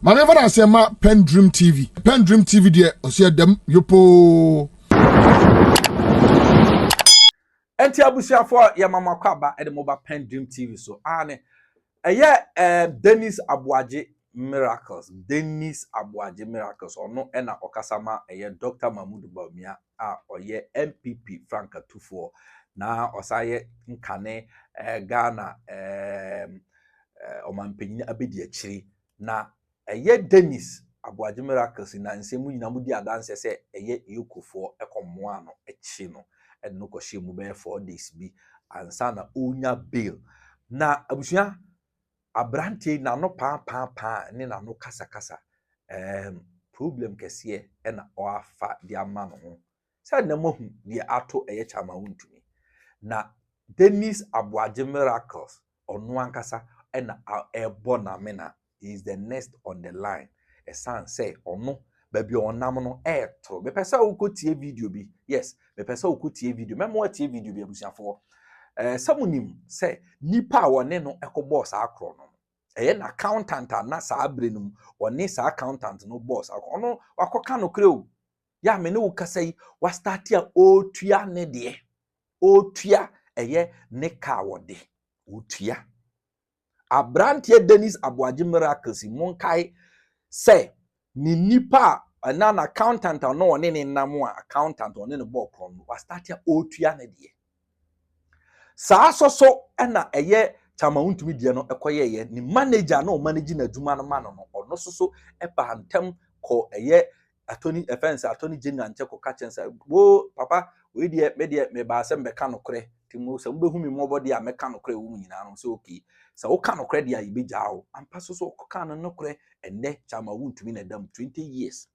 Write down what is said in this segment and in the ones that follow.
Maneva na sema Pen Dream TV. Pen Dream TV de osia dem yopo. Enti abusiafo ya mama kwaba e de moba Pen Dream TV so. Ane Dennis Abuaje Miracles. Dennis Abuaje Miracles ono ena okasama Dr. Mahmoud Bawumia oye MPP Franka Tufo na osaye nkane Ghana omanpenyin abedi akiri na Dennis Abuaje Miracles na nsemu nyina mudi adanse se yekufo ekomoa no echi no no koshi mu be 4 days bi ansa na onya bail na abusia abrante na no pa ni na no kasa problem kese e na o afa di ama no ho say na mohu di ato chama Wontumi na Dennis Abuaje Miracles onu ankasa e na ebo na mena is the next on the line a san say onu baby onam no to be pesa ukotie video bi yes be pesa ukotie video memo atie video bi abusiafo samunim say nipa wone no boss akro no na accountant na sa abrenum wone sa accountant no boss akro no wakoka no kreu ya me ne ukasai wa start ya otua ne de otua ne ka wode otua abrantie Dennis Abuaje Miracles monkai say ni nipa na accountant no one ne namu accountant one ne bo kron wa start ya otua na de sa so na chama Wontumi de no ekoye ni manager na o manage na adwuma no ma no ono so ba ntem ko attorney general nche ko ka chensa wo papa we de me ba se me ka no kre timu se mbehu mi mo body a me ka no kre wo nyina no so okay se wo ka no kre de a ibeja wo ampa so ko ka no kre enne chama Wontumi na dam 20 years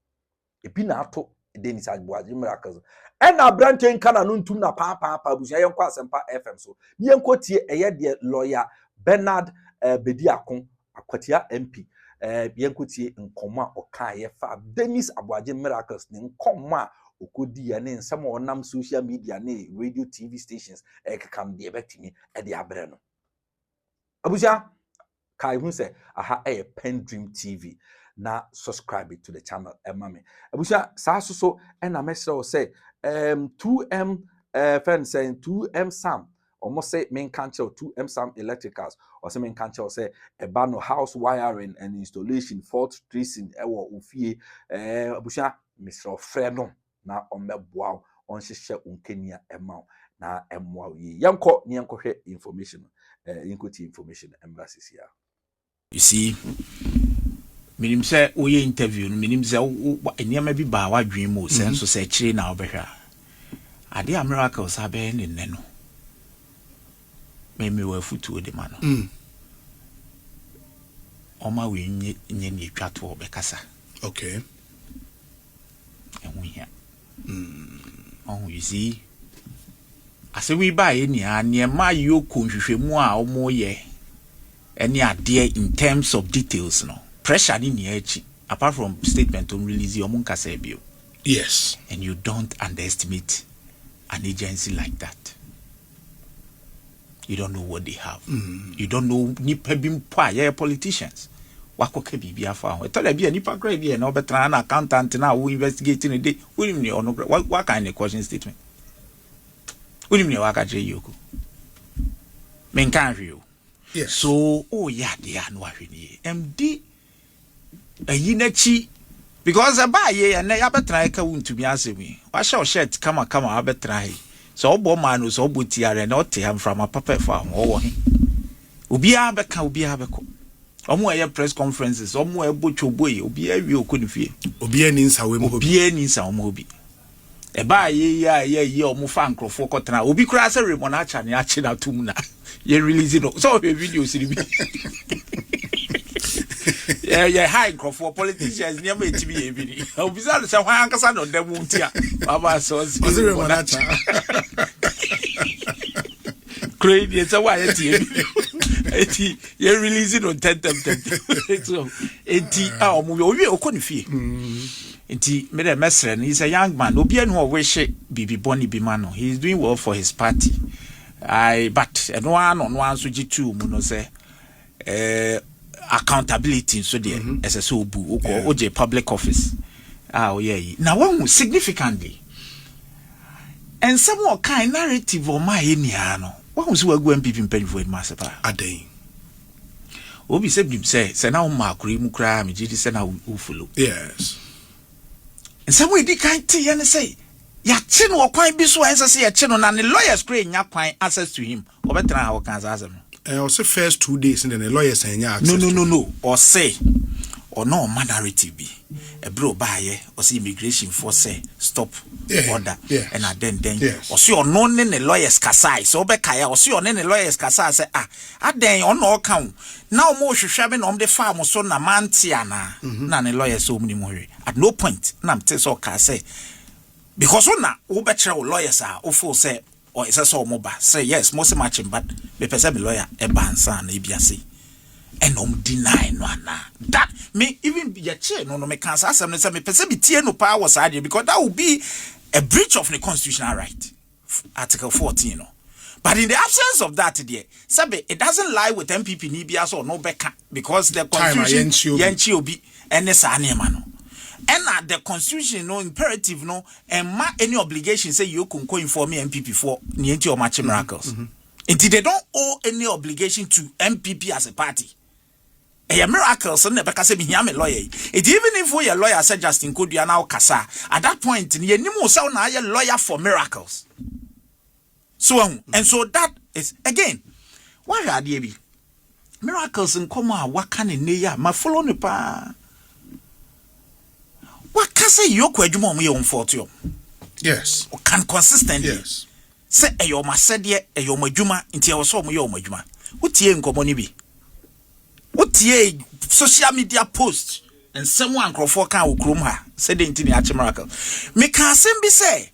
ebi na ato Dennis Abuaje Miracles ena branche nkana no ntum na pa busia yenko asempa FM so yenko tie de lawyer Bernard Bediako akwatia MP yenko tie nkoma okaye fa Dennis Abuaje Miracles ne nkoma okodi ya ne nsama onam social media ne radio TV stations ekam de betimi de abre no abusia kai hu se aha Pen Dream TV na subscribe to the channel mame abusia sa so na mesre say 2M friend saying 2M Sam almost say main cancel 2M Sam Electricals or say main cancel say no house wiring and installation fault tracing ewo ofie abusia Mr. Fredo na omeboa on hihye unkenia ema na emwa yi yanko ne yankohwe information yankoti information embassy here. You see, minim say oye interview no minim say eniama bi ba wadwen mo senso say chire na obehwa ade Miracles abe ne no me wa futu de ma no oma we nye ne twato obekasa okay ehun oh you see ase we ba ye ni anema yoko nhwehwemu a omo ye any idea in terms of details no pressure ni echi apart from statement on release your munka sebio. Yes. And you don't underestimate an agency like that. You don't know what they have. You don't know nipa bimpa ye politicians. Wako ke bibia fa. E tell be nipa grade be na obetra na accountant na wo investigating the day. What kind of question statement? Unim waka je yoko. Men kan you. Yes. So yeah they are no ahweni. MD ayinachi because aba ye na ya betra ka Wontumi asemi wa show shirt kama abetra he so obo man no so obutiare na ote am from a papa for am wo he obia beko omo aye press conferences omo ebochobo ye obia wi okonifie obia ni nsawe mo obi eba ye omo fa nkrofo kotena obi kura se remon acha ne achi na tum na ye release no so video siri bi yeah high for politicians near me to be a video. I'll be sorry, so I can't on them won't ya. Baba so crazy, it's a wire TV. You're releasing on 10 so 80 hour movie, or couldn't feel. Inti made a mess, and he's a young man. Obian who wish Bibi Bonnie Bimano. He's doing well for his party. But and one on one, so G2, Muno say, accountability so there as a so bu oje public office now one significantly and some more kind narrative or my eniano one was we go MPP mpanyfo masepa Aden obi say na makuri mu kra me gidi say na u follow yes and some we di kind tea and say ya chi no kwan bi so an say ya chi no na the lawyers kra nya kwan access to him obetra ha kan asem also first 2 days and then the lawyers nya access no or say or no man narrative be a bro baye or see immigration force say stop order and then or see or no ne lawyers kasai so be kaya or see or ne lawyers kasai say aden on no count now mo hwehwe be no de farm so na mantia na ne lawyers so mni mo at no point na mte so ka say because una wo be kire lawyers o feel say or is so mo ba say yes most matching but me person be lawyer e bansa na ibiase and deny no that may even be a chair no me can say me person be tie no power side because that would be a breach of the constitutional right article 14 no. But in the absence of that there sabe it doesn't lie with MPP ni bia so no beka because the constitution yanchi obi and sa na no and the constitution no imperative no and ma any obligation say you can inform MPP for nienti or match miracles until they don't owe any obligation to MPP as a party. A miracle, so never can say me am a lawyer. It even if we a lawyer said Justin could you now kasa at that point you no so now a lawyer for miracles. So and so that is again why are they be miracles in come what can in ya my follow no pa what can say you kwadwuma mo ye on 40 yes or can consistently yes say eyo masede eyo madwuma nti e wo so mo ye o madwuma utie nkomo ni bi utie social media post and someone crofo kan okrom ha said the intini achi miracle me can be say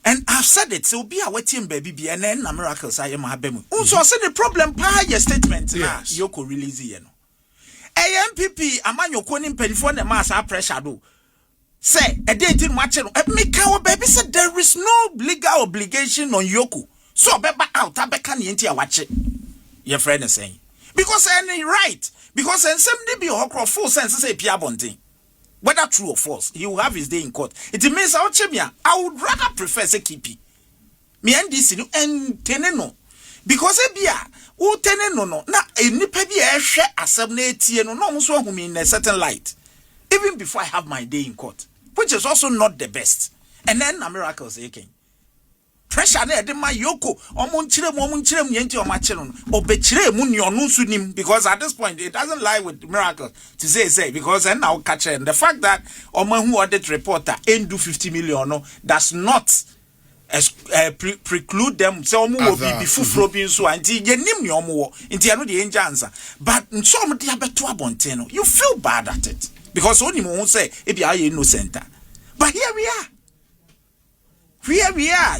and I've said it so be a wetin baby be and then na miracles I am habemu unso say the problem pa your statement na yoko release ye no AMPP amanyoko ni mpelifo na mass pressure do say a day tin match no me can baby say there is no legal obligation on Yoko so beba out abeka ne enti a wache your friend is saying because any right because and somebody be a full sense say Pia Bontin whether true or false he will have his day in court it means I would rather prefer say keep me and this no and teneno because ebia wo teneno no na enipa bi a hwe asem na etie no no so hu me in a certain light even before I have my day in court which is also not the best and then na miracles again pressure na de ma Yoko omo nchire mu yenti o ma chire no obechire mu ni onu nsu nim because at this point it doesn't lie with miracles to say because and now catch and the fact that omo hu audit reporter endu 50 million no does not preclude them say omo will be fufuro bi nso anti yenim ni omo wo nti ano de enja answer but nso omo de abeto abonten no you feel bad at it because only mo say e bia you innocent but here we are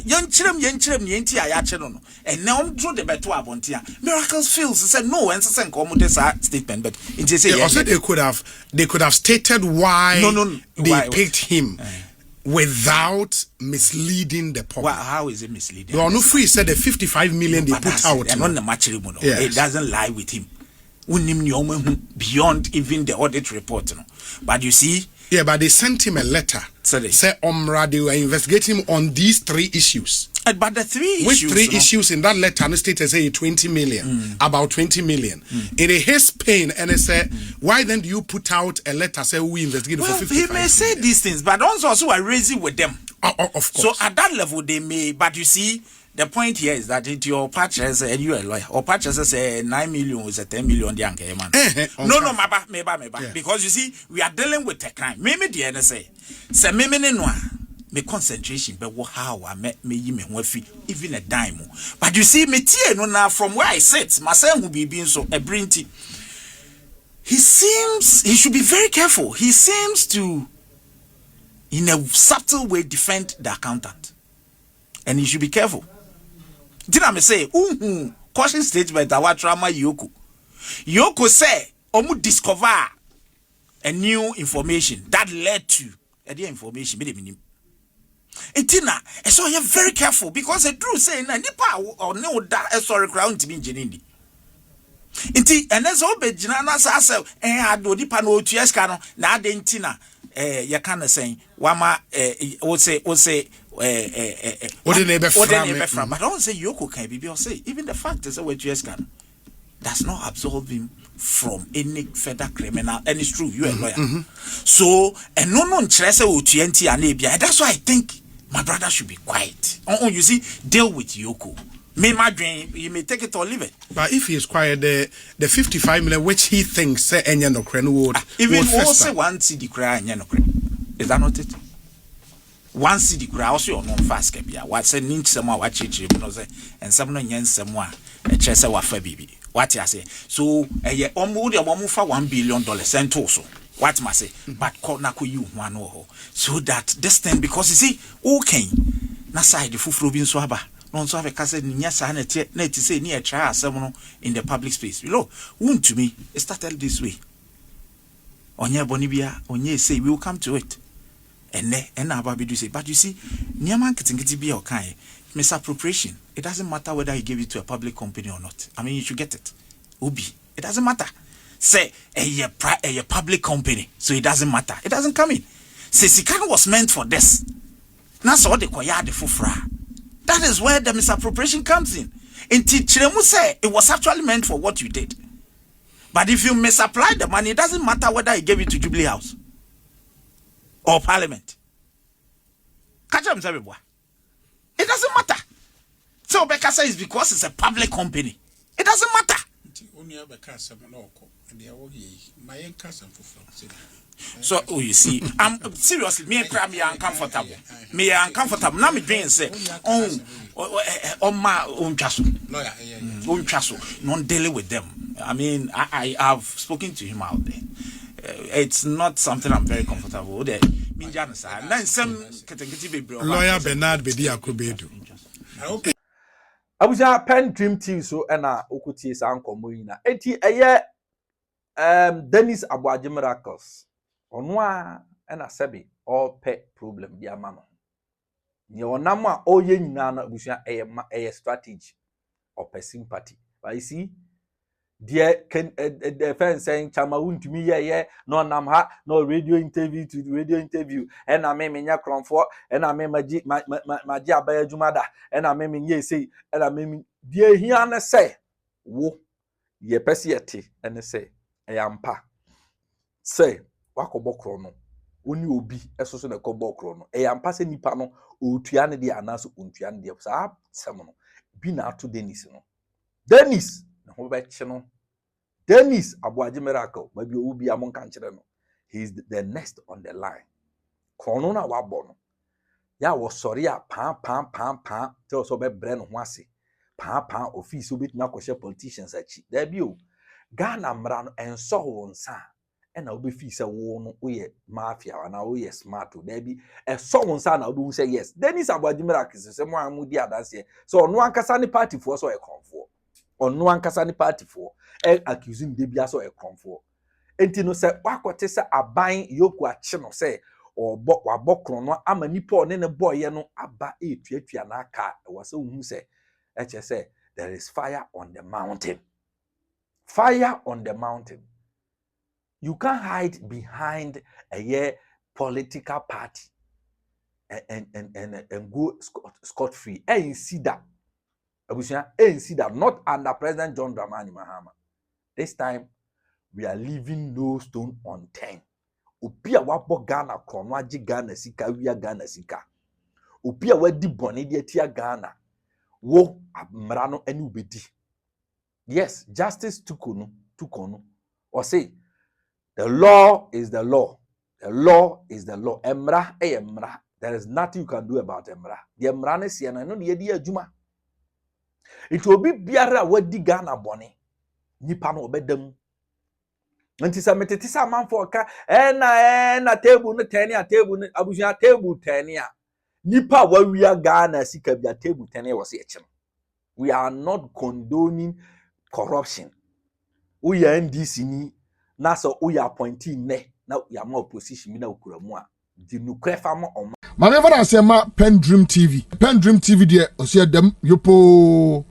yenchirem ni enti a ya chero no and now draw the beto abontia miracles feels said no and say nko this statement but it say also they could have stated why they picked him without misleading the public. Well, how is it misleading? Well, no free said the 55 million they put out. And on the matching, it doesn't lie with him. Beyond even the audit report. But you see, yeah, but they sent him a letter. Say Omra, they were investigating him on these 3 issues. But the 3 issues. Which 3 issues in that letter? And the state say 20 million, about 20 million. In his pain, and they said, why then do you put out a letter say we investigated for 55 he may say these things, but also are raising with them. Of course. So at that level, they may. But you see, the point here is that it your purchase and you a lawyer or purchase say 9 million is a 10 million young man. No, meba. Because you see, we are dealing with a crime. Maybe the NSA say me no. Me concentration but how I met me even a dime. But you see me tie no now from where I sit, myself will be being so a brinty. He should be very careful. He seems to in a subtle way defend the accountant. And he should be careful. Did I say caution statement our trauma Yoko say omu discover a new information that led to a new information. Etina, so you're very careful because the truth saying na nipa or no that sorry ground to be engineering. Inti enezo be jina na sa ado di pa no otueska no na ade nti na ye kan say wama wo say what the neighbor from but don't say Yoko can be or say even the fact is that otueska no does not absolve him from any further criminal, and it's true, you are a lawyer. So, and no nkyerɛ sɛ otuenti anebia. That's why I think my brother should be quiet. You see, deal with Yoko. Me, my dream, you may take it or leave it. But if he is quiet, the 55 million which he thinks say enya no kren would even also one city cry enya no kren. Is that not it? One city cry also on fast kebia. What say ninch someone watch it, no say, and some no yen someone a chesa wa fa bibi. What you say? So ye omudi awamufa $1 billion and also. What must say? But call nako you one ho. So that this thing because you see, okay, na side the fufu bin swaba. No so have a case niya sa na ti say ni a try asem in the public space. You know, Wontumi it started this way. Onye boni bia, onye say we will come to it. And ababidu say, but you see, niyaman kitingiti bia okai. Misappropriation. It doesn't matter whether he gave it to a public company or not. I mean, you should get it. Ubi. It doesn't matter. Say a public company, so it doesn't matter. It doesn't come in. Say Sikan was meant for this. That's all the koya the fufra. That is where the misappropriation comes in. And Chiremu say it was actually meant for what you did. But if you misapply the money, it doesn't matter whether he gave it to Jubilee House or Parliament. Catch up, boy. It doesn't matter. So Becca says because it's a public company. It doesn't matter. So you see, I'm seriously, me uncomfortable. Me uncomfortable. Now me drink say, my own chasso, non dealing with them. I mean, I have spoken to him out there. It's not something I'm very comfortable with. Lawyer Bernard Bediako Bedu. Abuja Pen Dream TV so na okutie sa nkomo yi na enti Dennis Abuaje Miracles ono a na sebe all pet problem dia ma no ye onam a oye nyina na abuja eye strategy or sympathy but you see the defense saying chama Wontumi ye no nam ha no radio interview to radio interview and I me nya kronfo and I me maji abaya jumada and I me nye say and I me die hia na say wo ye pese yete and say eyampa say wakobokro no oni obi esoso na kobokro no eyampa se nipa no otua ne de anaso ontua ne de sa sem no bi na ato Dennis no Dennis na ho be che no Dennis Abuaje Miracle maybe obi amon kan kire no he is the next on the line kono na wabo no ya wo sori a pan tell so be bre no ho ase pan office obit na kwhye politicians achi there bi o Ghana mra no enso wo nsa na obi fi se wo no oye mafia na oye smart o there bi enso wo nsa na obi hu say yes Dennis Abuaje Miracle se mo amudi adanse so ono ankasa ne party for so e konfo ono ankasa ne party for accusing de bia so e konfo enti no se wakote se aban yoku ache no se wabokro no ama nipa ne boy no aba etuatua na aka wase hu se eche se there is fire on the mountain. Fire on the mountain. You can't hide behind a political party and go scot free. And see that. Not under President John Dramani Mahama. This time we are leaving no stone unturned. Upia wapo Ghana kronwaji Ghana sika wia Ghana sika. Upia wadi boni di etia Ghana. Wo mrano eni ubedi. Yes, justice tukono. Or say, the law is the law. The law is the law. Emra emra. There is nothing you can do about emra. The emra ne siena no ye di adwuma. It will be biara wadi Ghana boni. Nipa no obedam. Nti sa metete sa manfo ka na table no tani a table no abuja table tani a nipa wa wia Ghana sika bia table tani was e chem. We are not condoning corruption. We are NDC ni na so we are appointing ne na ya ma opposition mi na okuramu a di nukrefa ma on ma never na say ma Pen Dream TV de o se dem yopo